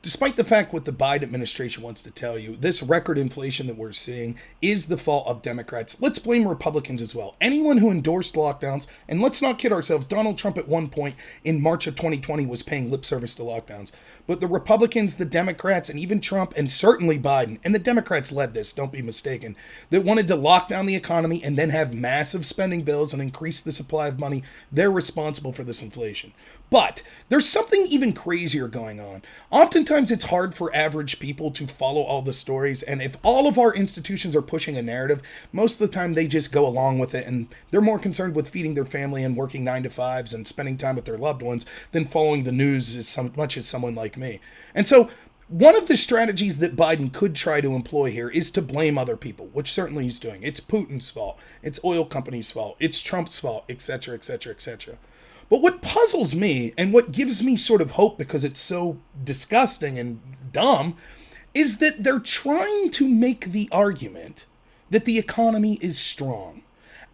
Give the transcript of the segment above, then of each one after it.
Despite the fact what the Biden administration wants to tell you, this record inflation that we're seeing is the fault of Democrats. Let's blame Republicans as well. Anyone who endorsed lockdowns, and let's not kid ourselves, Donald Trump at one point in March of 2020 was paying lip service to lockdowns. But the Republicans, the Democrats, and even Trump, and certainly Biden, and the Democrats led this, don't be mistaken, that wanted to lock down the economy and then have massive spending bills and increase the supply of money, they're responsible for this inflation. But there's something even crazier going on. Oftentimes it's hard for average people to follow all the stories, and if all of our institutions are pushing a narrative, most of the time they just go along with it, and they're more concerned with feeding their family and working 9 to 5s and spending time with their loved ones than following the news as much as someone like me. And so one of the strategies that Biden could try to employ here is to blame other people, which certainly he's doing. It's Putin's fault. It's oil companies' fault. It's Trump's fault, etc., etc., etc. But what puzzles me and what gives me sort of hope because it's so disgusting and dumb is that they're trying to make the argument that the economy is strong.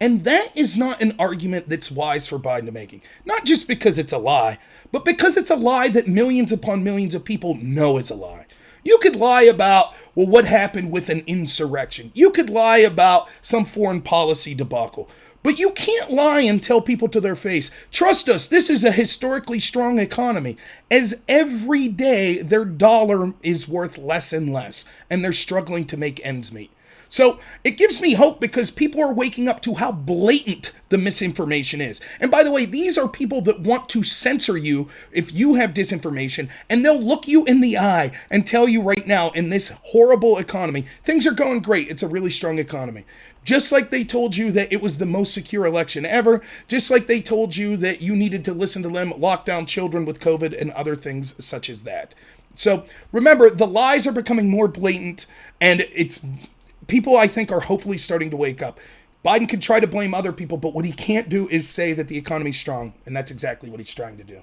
And that is not an argument that's wise for Biden to making. Not just because it's a lie, but because it's a lie that millions upon millions of people know is a lie. You could lie about, well, what happened with an insurrection. You could lie about some foreign policy debacle. But you can't lie and tell people to their face, trust us, this is a historically strong economy, as every day their dollar is worth less and less, and they're struggling to make ends meet. So it gives me hope because people are waking up to how blatant the misinformation is. And by the way, these are people that want to censor you if you have disinformation, and they'll look you in the eye and tell you right now in this horrible economy, things are going great. It's a really strong economy. Just like they told you that it was the most secure election ever, just like they told you that you needed to listen to them, lock down children with COVID and other things such as that. So remember, the lies are becoming more blatant, and it's people, I think, are hopefully starting to wake up. Biden can try to blame other people, but what he can't do is say that the economy's strong, and that's exactly what he's trying to do.